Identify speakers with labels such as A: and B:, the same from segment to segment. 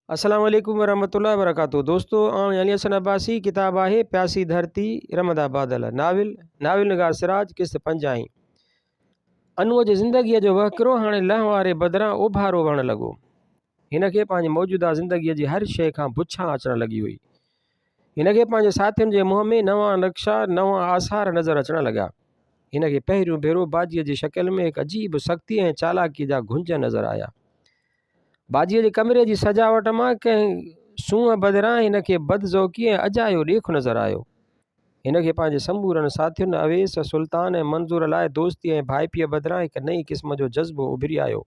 A: अस्सलाम वालेकुम वरहमतुल्लाहि वबरकातुहू। दोस्तों अली हसन अब्बासी किताब आहे प्यासी धरती रमदा बादल नाविल निगार सिराज किस्त 5 आई। अनूअ जी ज़िंदगीअ जो वहकिरो हाणे लह वारे बदिरां उभारो वहण लॻो। हिन खे पंहिंजी मौजूदा ज़िंदगीअ जी हर शइ खां बुछां अचणु लॻी हुई। हिन खे पंहिंजे साथियुनि जे मुंहं में नवां नक्शा नवां आसार नज़र अचणु लॻा। हिन खे पहिरियों भेरो बाजीअ जी शकिल में हिकु अजीब सख़्ती ऐं चालाकीअ जा घुंज नज़र आया। बाजीअ जे कमरे जी सजावट मां कंहिं सूंहं बदिरां हिन खे बदज़ौक़ी ऐं अजायो ॾेखु नज़र आयो। हिन खे पंहिंजे समूरनि साथियुनि अवेस सुल्तान ऐं मंज़ूर लाइ दोस्ती ऐं भाइपीअ बदिरां हिकु नई क़िस्म जो जज़्बो उभरी आयो,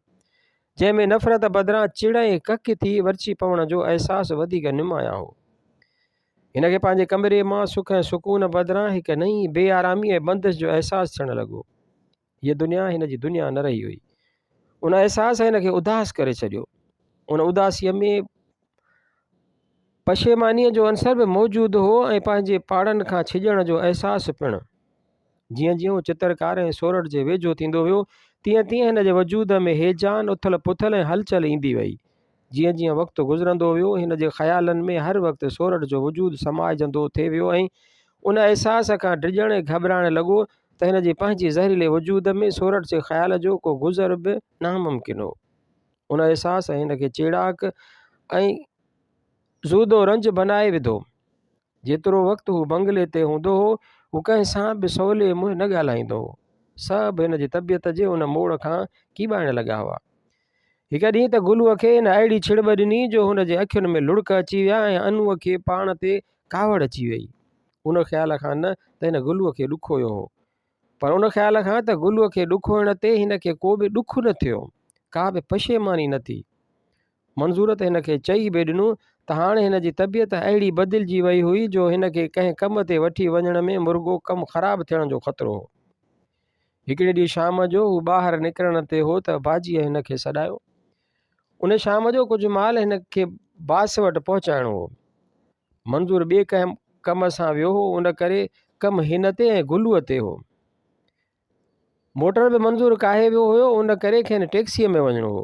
A: जंहिंमें नफ़रत बदिरां चिड़ ऐं कक थी वरची पवण जो अहसासु वधीक नुमायां हो। हिन खे पंहिंजे कमरे मां सुख ऐं सुकून बदिरां हिकु नई बेआरामी ऐं बंदिश जो अहसासु थियणु लॻो। हीअ दुनिया हिन जी दुनिया न रही हुई। उन अहसास हिन खे उदास करे छॾियो। उन उदासीअ में पशेमानीअ जो अंसर बि मौजूदु हो ऐं पंहिंजे पाड़नि खां छिॼण जो अहसासु पिणु। जीअं जीअं चित्रकार ऐं सोरठ जे वेझो थींदो वियो, तीअं तीअं हिन जे वजूद में हेजान उथल पुथल ऐं हलचल ईंदी वई। जीअं जीअं वक़्तु गुज़रंदो वियो, हिन जे ख़्यालनि में हर वक़्तु सोरठ जो वजूदु समाइजंदो थिए वियो ऐं उन अहसास खां डिॼण ऐं घबराइण लॻो त हिन जे पंहिंजे ज़हरीले वजूद में सोरठ जे ख़्याल जो को गुज़र बि नामुमकिन हो। उन अहसास हिन खे चेड़ाक ऐं ज़ूदो रंज बनाए विधो। जेतिरो वक़्तु हू बंगले ते हूंदो हो, हू कंहिं सां बि सवले मुंहुं न ॻाल्हाईंदो हो। सभु हिन जी तबियत जे उन मोड़ खां कीॿाइण लॻा हुआ। हिकु ॾींहुं त गुलूअ खे हिन अहिड़ी छिड़ब ॾिनी जो हुन जे अखियुनि में लुड़क अची विया ऐं अनूअ खे पाण ते कावड़ अची वई। उन ख़्याल खां न त हिन गुलूअ खे ॾुखोयो हो, पर उन ख़्याल खां त गुलूअ खे ॾुखोइण ते हिन खे को बि ॾुखु न थियो, का बि पशेमानी न थी। मंज़ूर त हिन खे चई बि ॾिनो त हाणे हिन जी तबियत अहिड़ी बदिलजी वई हुई जो हिन खे कंहिं कम ते वठी वञण में मुर्गो कमु ख़राबु थियण जो ख़तरो हो। हिकिड़े ॾींहुं शाम जो हू ॿाहिरि निकिरण ते हो त बाजीअ हिन खे सॾायो। उन शाम जो कुझु माल हिन खे बास वटि पहुचाइणो हो। मंज़ूर ॿिए कंहिं कम सां वियो हो, उन करे कमु हिन ते ऐं गुलूअ ते हो। मोटर बि मंज़ूर काहे वियो हुयो, उन करे खेनि टैक्सीअ में वञिणो हो।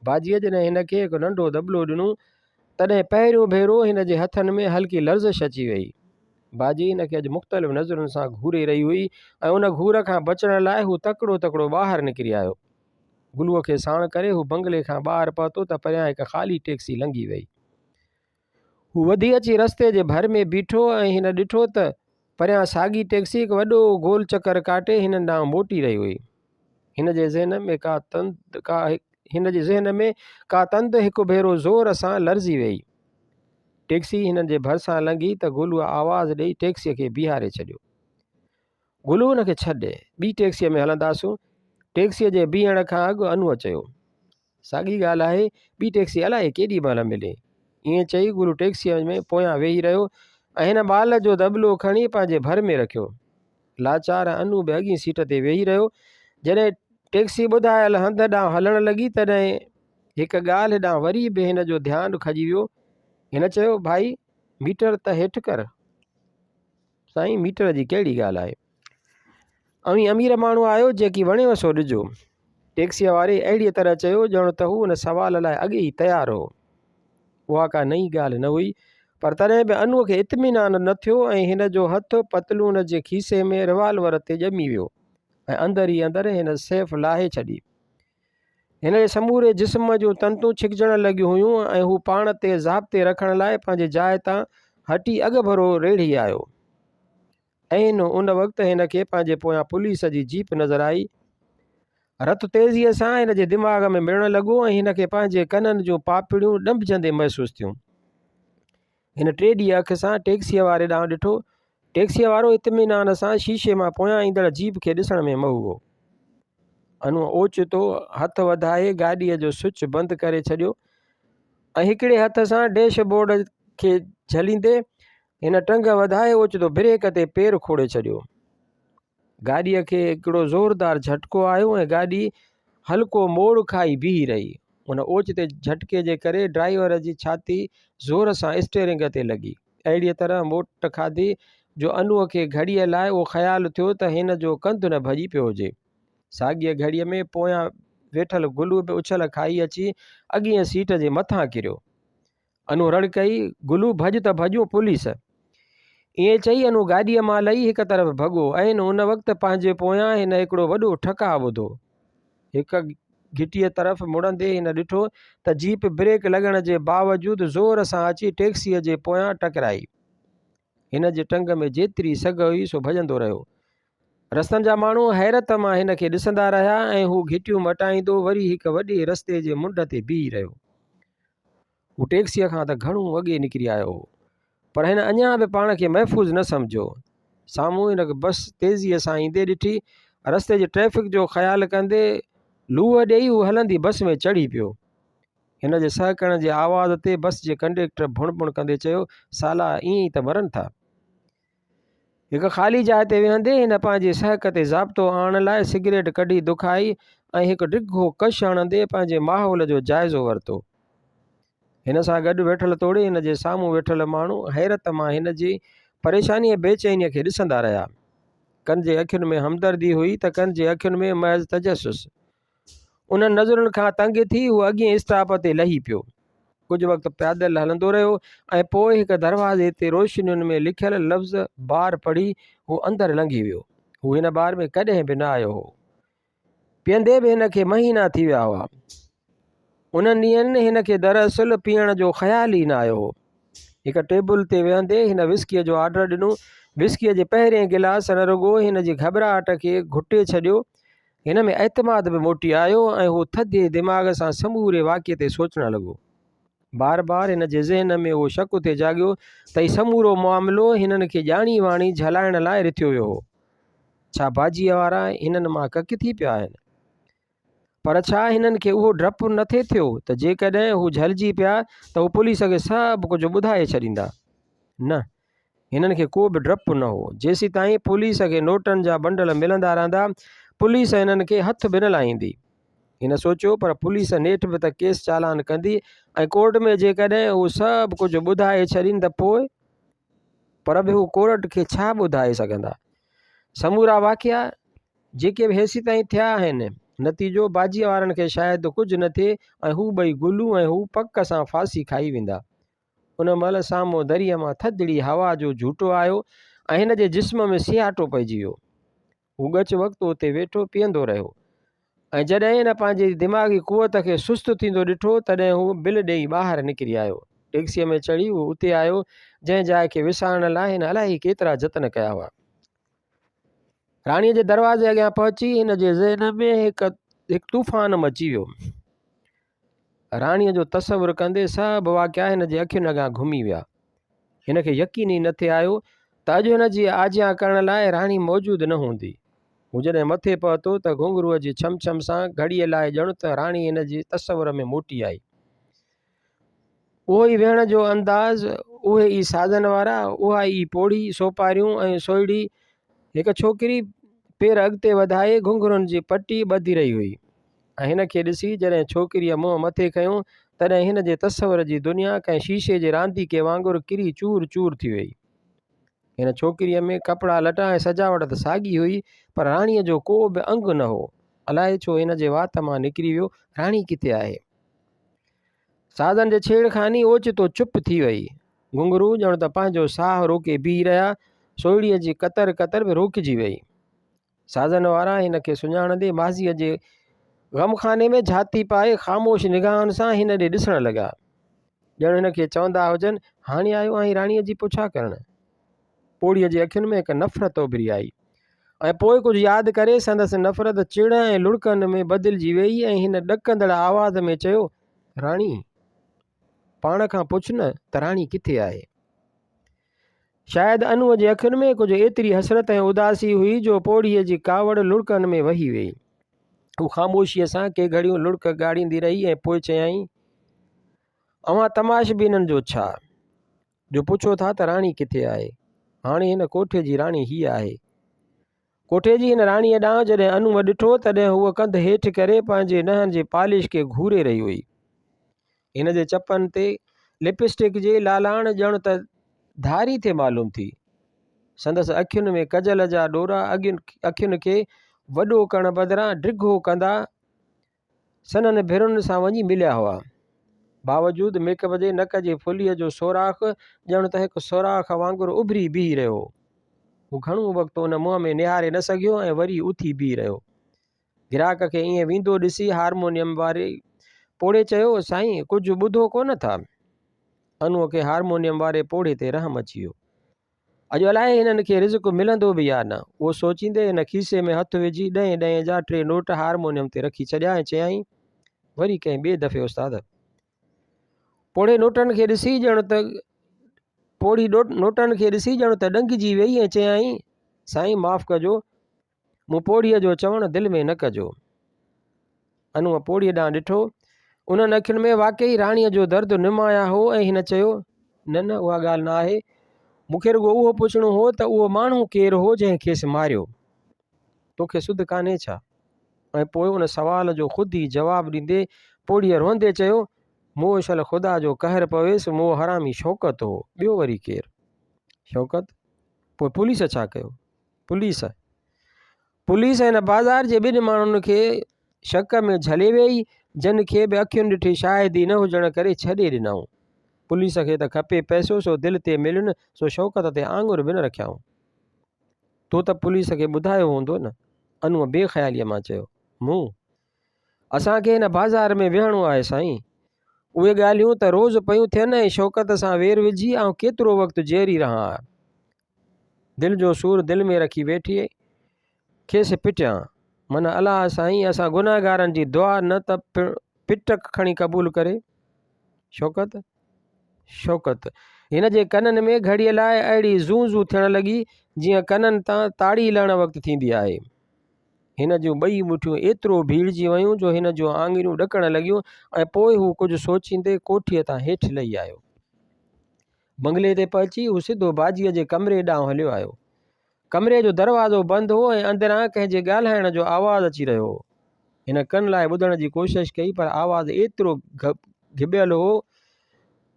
A: बाजीअ जॾहिं हिन खे हिकु नंढो दॿलो ॾिनो, तॾहिं पहिरियों भेरो हिन जे हथनि में हल्की लर्ज़िश अची वई। बाजी हिन खे अॼु मुख़्तलिफ़ नज़रुनि सां घूरे रही हुई ऐं उन घूर खां बचण लाइ हू तकिड़ो ॿाहिरि निकिरी आयो। गुलूअ खे साण करे हू बंगले खां ॿाहिरि पहुतो त परियां हिकु ख़ाली टैक्सी लंघी वई। हू वधी अची रस्ते जे भर में बीठो ऐं हिन ॾिठो त परियां साॻी टैक्सी हिकु वॾो गोल चकर काटे हिन ॾांहुं मोटी रही हुई। हिन जे ज़हन में का तंद हिकु भेरो ज़ोर सां लर्ज़ी वई। टैक्सी हिननि जे भरिसां लंघी त गुलूअ आवाज़ु ॾेई टैक्सीअ खे बीहारे छॾियो। गुलू हुन खे छॾे, ॿी टैक्सीअ में हलंदासूं। टैक्सीअ जे बीहण खां अॻु अनूअ चयो, साॻी ॻाल्हि आहे, ॿी टैक्सी अलाए केॾी महिल मिले। ईअं चई गुलू टैक्सीअ में पोयां वेही रहियो ऐं हिन ॿाल जो दॿलो खणी पंहिंजे भर में रखियो। लाचार अनू बि अॻी सीट ते वेही रहियो। जॾहिं टैक्सी ॿुधायल हंध ॾांहुं हलणु लॻी तॾहिं हिकु ॻाल्हि ॾांहुं वरी बि हिन जो ध्यानु खजी वियो। हिन चयो, भाई मीटर त हेठि कर। साईं, मीटर जी कहिड़ी ॻाल्हि आहे? अवी अमीर माण्हू आयो, जेकी वणेव सो ॾिजो। टैक्सीअ वारे अहिड़ीअ तरह चयो ॼणो त हू हुन सवाल लाइ अॻे ई तयारु हो। उहा का नई ॻाल्हि न हुई, पर तॾहिं बि अनूअ खे इत्मीनान न थियो ऐं हिन जो हथु पतलून जे खीसे में रिवाल्वर ते ॼमी वियो ऐं अंदरि ई अंदरि हिन सैफ़ लाहे छॾी। हिन जे समूरे जिस्म जूं तंतूं छिकजण लॻियूं हुयूं ऐं हू पाण ते ज़ाब्ते रखण लाइ पंहिंजे जाइ तां हटी अॻु भरो रेढ़ी आयो। ऐं उन वक़्तु हिन खे पंहिंजे पोयां पुलिस जी जीप नज़र आई। रतु तेज़ीअ सां हिन जे दिमाग़ में मिलणु लॻो ऐं हिन खे पंहिंजे कननि जूं पापड़ियूं ॾंभजंदे महसूसु थियूं। हिन टे ॾींहं अख सां टैक्सीअ वारे ॾांहुं ॾिठो। टैक्सीअ वारो इत्मीनान सां शीशे मां पोयां ईंदड़ जीप खे ॾिसण में मऊ हो। अनूअ ओचितो हथु वधाए गाॾीअ जो स्विच बंदि करे छॾियो ऐं हिकिड़े हथ सां डैशबोर्ड खे झलींदे हिन टंग वधाए ओचितो ब्रेक ते पेरु खोड़े छॾियो। गाॾीअ खे हिकिड़ो ज़ोरदार झटको आयो ऐं गाॾी हल्को मोड़ खाई बीही रही। उन ओचिते झटके जे करे ड्राइवर जी छाती ज़ोर सां स्टीयरिंग ते लॻी। अहिड़ीअ तरह मोट खाधी जो अनूअ खे घड़ीअ लाइ उहो ख़्यालु थियो त हिन जो कंधु न भॼी पियो हुजे। साॻीअ घड़ीअ में पोयां वेठल गुलू बि उछल खाई अची अॻीअ सीट जे मथां किरियो। अनु रड़ कई, गुलू भॼ त भॼूं पुलिस। ईअं चई अनु गाॾीअ मां लही हिक तरफ़ भॻो ऐं उन वक़्तु पंहिंजे पोयां हिन हिकिड़ो वॾो ठका ॿुधो। हिक घिटीअ तरफ़ मुड़ंदे हिन ॾिठो त जीप ब्रेक लॻण जे बावजूदु ज़ोर सां अची टैक्सीअ जे पोयां टकराई। हिन जे टंग में जेतिरी सघ हुई सो भॼंदो रहियो। रस्तनि जा माण्हू हैरत मां हिन खे ॾिसंदा रहिया ऐं हू घिटियूं मटाईंदो वरी हिक वॾे रस्ते जे मुंड ते बीही रहियो। हू टैक्सीअ खां त घणो अॻे निकिरी आयो हो, पर हिन अञा बि पाण खे महफ़ूज़ न सम्झो। साम्हूं हिन बस तेज़ीअ सां ईंदे ॾिठी। रस्ते जे ट्रैफ़िक जो ख़्यालु कंदे लूह ॾेई हू हलंदी बस में चढ़ी पियो। हिन जे सहकण जे आवाज़ ते बस जे कंडक्टर भुण भुण कंदे चयो, साला ईअं ई त मरनि था। हिक ख़ाली जाइ ते वेहंदे हिन पंहिंजे सहक ते ज़ाब्तो आणण लाइ सिगरेट कढी दुखाई ऐं हिकु डिघो कश हणंदे पंहिंजे माहौल जो जाइज़ो वरितो। हिन सां गॾु वेठल तोड़े हिन जे साम्हूं वेठल माण्हू हैरत मां हिन जी परेशानी ऐं बेचैनीअ खे ॾिसंदा रहिया। कनि जे अखियुनि में हमदर्दी हुई त कनि जे अखियुनि में महज़ तजसुस। उन्हनि नज़रुनि खां तंग थी हू अॻिए स्टॉप ते लही पियो। कुझु वक़्तु पैदल हलंदो रहियो ऐं पोइ हिकु दरवाज़े ते रोशनियुनि में लिखियल लफ़्ज़ बार पढ़ी हू अंदरि लंघी वियो। हू हिन बार में कॾहिं बि न आयो हो। पीअंदे बि हिन खे महीना थी विया हुआ। उन्हनि ॾींहंनि हिन खे दरअसल पीअण जो ख़्यालु ई न आयो हो। हिक टेबल ते वेहंदे हिन विस्कीअ जो ऑर्डर ॾिनो। विस्कीअ जे पहिरें गिलास न रुॻो हिन जी घबराहट खे घुटे छॾियो, हिन में एतमाद बि मोटी आयो ऐं हू थधे दिमाग़ सां समूरे वाक़िए ते सोचणु लॻो। बार बार हिन जे ज़हन में उहो शक थे जाॻियो त ही समूरो मामिलो हिननि खे ॼाणी वाणी झलाइण लाइ रिथियो वियो हो। छा भाॼीअ वारा हिननि मां कक थी पिया आहिनि? पर छा हिननि खे उहो डपु न थिए थियो त जेकॾहिं हू झलिजी पिया त हू पुलिस खे सभु कुझु ॿुधाए छॾींदा? न, हिननि खे को बि डपु न हो। जेसीं ताईं पुलिस खे नोटनि जा बंडल मिलंदा रहंदा पुलिस हिननि खे हथ बि न लाहींदी। हिन सोचियो, पर पुलिस नेठि बि त केस चालान कंदी ऐं कोर्ट में जेकॾहिं हू सभु कुझु ॿुधाए छॾीनि त पोइ? पर बि हू कोर्ट खे छा ॿुधाए सघंदा? समूरा वाक़िया जेके बि हेसि ताईं थिया आहिनि, नतीजो भाॼीअ वारनि खे शायदि कुझु न थिए ऐं हू ॿई गुलू ऐं हू पक सां फांसी खाई वेंदा। उन महिल साम्हूं दरीअ मां थधिड़ी हवा जो झूटो आयो ऐं हिन जे जिस्म में सियाटो पइजी वियो। हू ॻच वक़्तु उते वेठो पीअंदो रहियो ऐं जॾहिं हिन पंहिंजी दिमाग़ी कुवत खे सुस्तु थींदो ॾिठो तॾहिं हू बिल ॾेई ॿाहिरि निकिरी आयो। टैक्सीअ में चढ़ी हू उते आयो जंहिं जाइ खे विसारण लाइ हिन अलाही केतिरा जतन कया हुआ। राणीअ जे दरवाज़े अॻियां पहुची हिन जे ज़हन में हिकु तूफ़ान मची वियो। राणीअ जो तसवुरु कंदे सभु वाक़िया हिन जे अखियुनि अॻियां घुमी विया। हिन खे यकीन ई न थे आयो त अॼु हिन जी आज्ञा करण लाइ राणी मौजूदु न हूंदी। हू जॾहिं मथे पहुतो त घुंघरूअ जी छम छम सां घड़ीअ लाइ ॼण त राणी हिन जी तसवुर में मोटी आई। उहो ई वेहण जो अंदाज़, उहे ई साधन वारा, उहा ई पोड़ी सोपारियूं ऐं सोइड़ी। हिकु छोकिरी पेर अॻिते वधाए घुंघरुनि जी पटी ॿधी रही हुई ऐं हिन खे ॾिसी जॾहिं छोकिरीअ मुंहुं मथे कयूं तॾहिं हिन जे तसवुर जी दुनिया कंहिं शीशे जे रांदीके वांगुरु किरी चूर चूर थी वई। हिन छोकिरीअ में कपिड़ा लटा ऐं सजावट त साॻी हुई, पर राणीअ जो को बि अंग न हो। अलाए छो हिन जे वात मां निकिरी वियो, राणी किथे आहे? साधन जे छेड़खानी ओचितो चुप थी वई। घुंघरू ॼण त पंहिंजो साहु रोके बीह रहिया। सोइड़ीअ जी कतर कतर बि रोकिजी वई। साधन वारा हिन खे सुञाणंदे माज़ीअ जे ग़मखाने में झाती पाए ख़ामोश निगाहनि सां हिन ॾे ॾिसणु लॻा, ॼण हिन खे चवंदा हुजनि, हाणे आयो आहीं राणीअ जी पुछा करणु। पोड़ीअ जे अखियुनि में हिकु नफ़रत उभरी आई ऐं पोइ कुझु यादि करे संदसि नफ़रत चिड़ ऐं लुड़कनि में बदिलजी वई ऐं हिन ॾकंदड़ आवाज़ में चयो, राणी, पाण खां पुछ न त राणी किथे आहे? शायदि अनूअ जे अखियुनि में कुझु एतिरी हसरत ऐं उदासी हुई जो पोड़ीअ जी कावड़ लुड़कनि में वही वई। हू ख़ामोशीअ सां के घड़ियूं लुड़क ॻाड़ींदी रही ऐं पोइ चयाईं, अवां तमाशबीननि जो छा जो पुछो था त राणी किथे आहे? हाणे हिन कोठे जी राणी हीअ आहे। कोठे जी हिन राणीअ ॾांहुं जॾहिं अनूअ ॾिठो तॾहिं हूअ कंध हेठि करे पंहिंजे नहनि जे पॉलिश खे घूरे रही हुई। हिन जे चपनि ते लिपस्टिक जे लालाण ॼण त धारी थे मालूम थी। संदसि अखियुनि में कजल जा डोरा अखियुनि खे वॾो करण बदिरां डिघो कंदा सननि भिरुनि सां वञी मिलिया हुआ। बावजूदि मेकअप जे नक जे फुलीअ जो सोराख़ ॼण त हिकु सोराख़ वांगुरु उभिरी बीह रहियो। हू घणो वक़्तु उन मुंहं में निहारे न सघियो ऐं वरी उथी बीह रहियो। ग्राहक खे ईअं वेंदो ॾिसी हारमोनियम वारे पोड़े चयो, साईं कुझु ॿुधो कोन था? अनूअ खे हारमोनियम वारे पोड़े ते रहम अची वियो। अॼु अलाए हिननि खे रिज़्क मिलंदो बि या न, उहो सोचींदे हिन खीसे में हथु विझी 10 जा 3 नोट हारमोनियम ते रखी छॾिया ऐं चयाईं, वरी कंहिं ॿिए दफ़े उस्ताद। पोड़े नोटनि खे ॾिसी ॼण त ॾंगिजी वई ऐं चयाईं, साईं माफ़ु कजो, मूं पोड़ीअ जो चवणु दिलि में न कजो। अनूअ पोड़ीअ ॾांहुं ॾिठो, उन्हनि अखियुनि में वाक़ई राणीअ जो दर्दु निमाया हो ऐं हिन चयो, न न उहा ॻाल्हि न आहे, मूंखे रुॻो उहो पुछणो हो त उहो माण्हू केरु हो जंहिं खेसि मारियो, तोखे सुध कान्हे छा? ऐं पोइ उन सवाल जो ख़ुदि ई जवाबु ॾींदे पोड़ीअ रोंदे चयो, मूं शल ख़ुदा जो कहर पवेसि, मूं हरामी शौक़त हो, ॿियो वरी केरु? शौक़त? पोइ पुलिस छा कयो? पुलिस हिन बाज़ार जे ॿिनि माण्हुनि खे शक में झले वेई, जिन खे बि अखियुनि ॾिठी शायदि ई न हुजण करे छॾे ॾिनऊं। पुलिस खे त खपे पैसो, सो दिलि ते मिलनि, सो शौक़त ते आङुर बि न रखियाऊं। तो त पुलिस खे ॿुधायो हूंदो न? अनूअ बेख़्यालीअ मां चयो, मूं असांखे हिन बाज़ार में विहणो आहे साईं, उहे ॻाल्हियूं त रोज़ु पयूं थियनि ऐं शौक़त सां वेर विझी ऐं केतिरो वक़्तु जेरी रहां, दिलि जो सूरु दिलि में रखी वेठी खेसि पिटियां, माना अलाह साईं असां गुनाहगारनि जी दुआ न त पिट खणी क़बूल करे। शौक़त हिन जे कननि में घड़ीअ लाइ अहिड़ी ज़ू थियण लॻी जीअं कननि तां ताड़ी लहण वक़्तु थींदी आहे। हिन जूं ॿई मुठियूं एतिरो भीड़जी वियूं जो हिन जूं आङिरियूं ॾकण लॻियूं ऐं पोइ हू कुझु सोचींदे कोठीअ तां हेठि लही आयो। बंगले ते पहुची हू सिधो बाजीअ जे कमरे ॾांहुं हलियो आयो। कमरे जो दरवाज़ो बंदि हो ऐं अंदरां कंहिंजे ॻाल्हाइण जो आवाज़ु अची रहियो हो। हिन कन लाइ ॿुधण जी कोशिशि कई, पर आवाज़ु एतिरो घिॿियल हो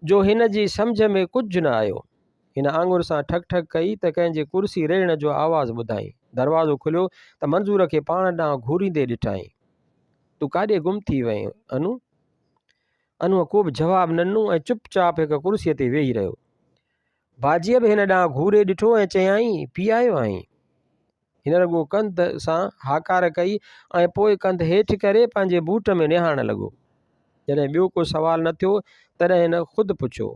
A: जो हिन जी सम्झ में कुझु न आयो। हिन आङुर सां ठक ठक कई त कंहिंजे कुर्सी रेड़ण जो आवाज़ु ॿुधाई। दरवाज़ो खुलियो त मंज़ूर खे पाण ॾांहुं घूरींदे ॾिठाई। तूं काॾे गुम थी वहीं अनु? अनूअ को बि जवाबु न ॾिनो ऐं चुपचाप हिकु कुर्सीअ ते वेही रहियो। बाजीअ बि हिन ॾांहुं घूरे ॾिठो ऐं चयाईं, पी आयो आहीं? हिन रुॻो कंध सां हाकार कई ऐं पोइ कंध हेठि करे पंहिंजे बूट में निहारण लॻो। जॾहिं ॿियो को सुवाल न थियो तॾहिं हिन ख़ुदि पुछियो,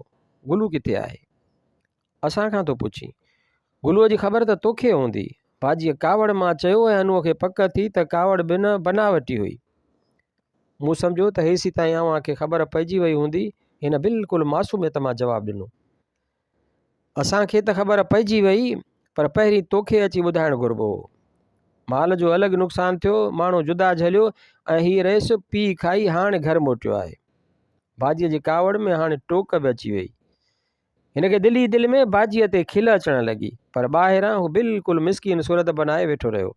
A: गुलू किथे आहे? असां खां थो पुछी? गुलूअ जी ख़बर त तोखे हूंदी, बाजीअ कावड़ मां चयो ऐं अनूअ खे पक थी त कावड़ बि न बनावटी हुई। मूं सम्झो त हेसी ताईं अव्हां खे ख़बर पइजी वई हूंदी। हिन बिल्कुलु मासूमियत मां जवाबु ॾिनो, असांखे त ख़बर पइजी वई, पर पहिरीं तोखे अची ॿुधाइणु घुरिबो हो। माल जो अलॻि नुक़सानु थियो, माण्हू जुदा झलियो ऐं हीअ रहियसि पी खाई हाणे घर मोटियो आहे। बाजीअ जी कावड़ में हाणे टोक बि अची वई। हिनखे दिलि ई दिलि में बाजीअ ते खिल अचणु लॻी, पर ॿाहिरां हू बिल्कुलु मिसकीन सूरत बनाए वेठो रहियो।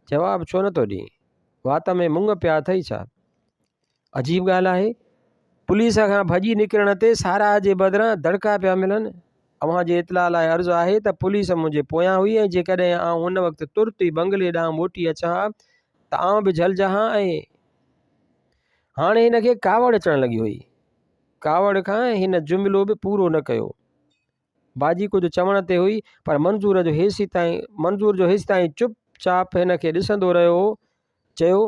A: जवाबु छो नथो ॾीं? वात में मुंग पिया अथई छा? अजीब ॻाल्हि आहे, पुलिस खां भॼी निकिरण ते साराह जे बदिरां दड़का पिया मिलनि। अव्हां जे इतला लाइ अर्ज़ु आहे त पुलिस मुंहिंजे पोयां हुई ऐं जेकॾहिं आउं हुन वक़्तु तुर्त ई बंगले ॾांहुं मोटी अचां हा त आउं बि झलिजां हा। ऐं हाणे हिनखे कावड़ अचणु लॻी हुई। कावड़ खां हिन जुमिलो बि पूरो न कयो। बाजी कुझु चवण ते हुई, पर मंज़ूर जो हेसी ताईं चुपचाप हिन खे ॾिसंदो रहियो। चयो,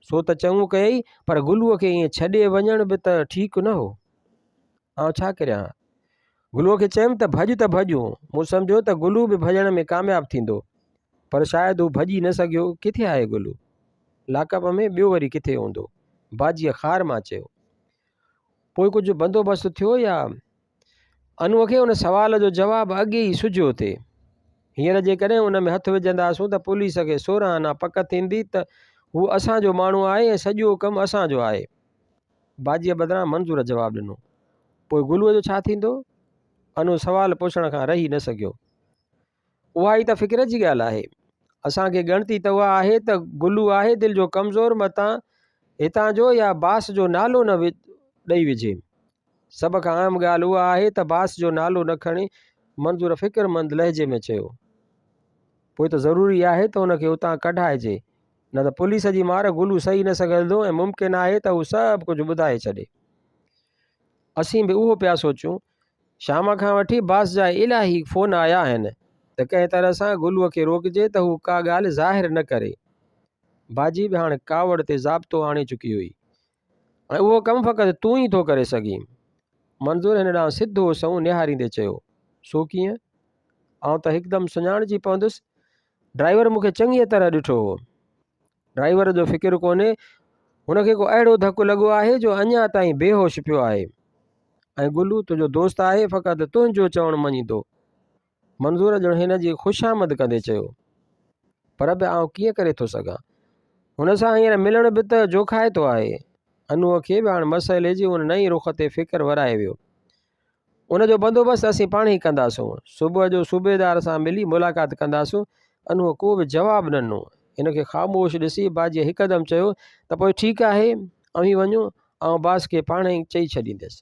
A: सो त चङो कयई, पर गुलूअ खे ईअं छॾे वञण बि त ठीकु न हो। आउं छा करियां? गुलूअ खे चयुमि त भॼूं। मूं सम्झो त गुलू बि भॼण में कामयाबु थींदो, पर शायदि हू भॼी न सघियो। किथे आहे गुलू? लाकअप में, ॿियो वरी किथे हूंदो? बाजीअ ख़ार मां चयो। पोइ कुझु बंदोबस्तु थियो या? अनूअ खे उन सवाल जो जवाबु अॻे ई सुझियो थिए। हींअर जेकॾहिं उन में हथु विझंदासूं त पुलिस खे 16 आना पक थींदी त हू असांजो माण्हू आहे ऐं सॼो कमु असांजो आहे। बाजीअ बदिरां मंज़ूर जवाबु ॾिनो। पोइ गुलूअ जो छा थींदो? अनु सवाल पुछण खां रही न सघियो। उहा ई त फ़िक्र जी ॻाल्हि आहे। असांखे ॻणती त उहा आहे त गुलू आहे दिलि जो कमज़ोर, मतां हितां जो या बास जो नालो न ॾेई विझे। सभ खां अहम ॻाल्हि उहा आहे त बास जो नालो न खणे। मंज़ूर फ़िक्रमंद लहजे में चयो। पोइ त ज़रूरी आहे त हुनखे उतां कढाइजे, न त पुलिस जी मार गुलू सही न सघंदो ऐं मुमकिन आहे त हू सभु कुझु ॿुधाए छॾे। असीं बि उहो पिया सोचूं। शाम खां वठी बास जा इलाही फ़ोन आया आहिनि त कंहिं तरह सां गुलूअ खे रोकिजे त हू का ॻाल्हि ज़ाहिर न करे। बाजी बि हाणे कावड़ ते ज़ाब्तो आणे चुकी हुई ऐं उहो कमु फ़क़ति तूं ई थो करे सघीं। मंज़ूर हिन ॾांहुं सिधो सऊं निहारींदे चयो, सो कीअं? आउं त हिकदमि सुञाणिजी पवंदुसि। ड्राइवर मूंखे चङीअ तरह ॾिठो हो। ड्राइवर जो फ़िकिर कोन्हे, हुनखे को अहिड़ो धकु लॻो आहे जो अञा ताईं बेहोश पियो आहे। ऐं गुलू तुंहिंजो दोस्त आहे, फ़क़ति तुंहिंजो चवणु मञींदो। मंज़ूर ॼण हिन जी ख़ुशामद कंदे चयो, पर बि आउं कीअं करे थो सघां? हुन सां हींअर मिलण बि त जोखाए थो आहे। अनूअ खे बि हाणे मसइले जी उन नई रुख ते फ़िकिर वराए वियो। उनजो बंदोबस्तु असीं पाण ई कंदासूं। सुबुह जो सूबेदार सां मिली मुलाक़ात कंदासूं। अनूअ को बि जवाबु न ॾिनो। हिनखे ख़ामोश ॾिसी बाजीअ हिकदमि चयो त पोइ ठीकु आहे, अवीं वञूं, आउं बास खे पाण ई चई छॾींदुसि।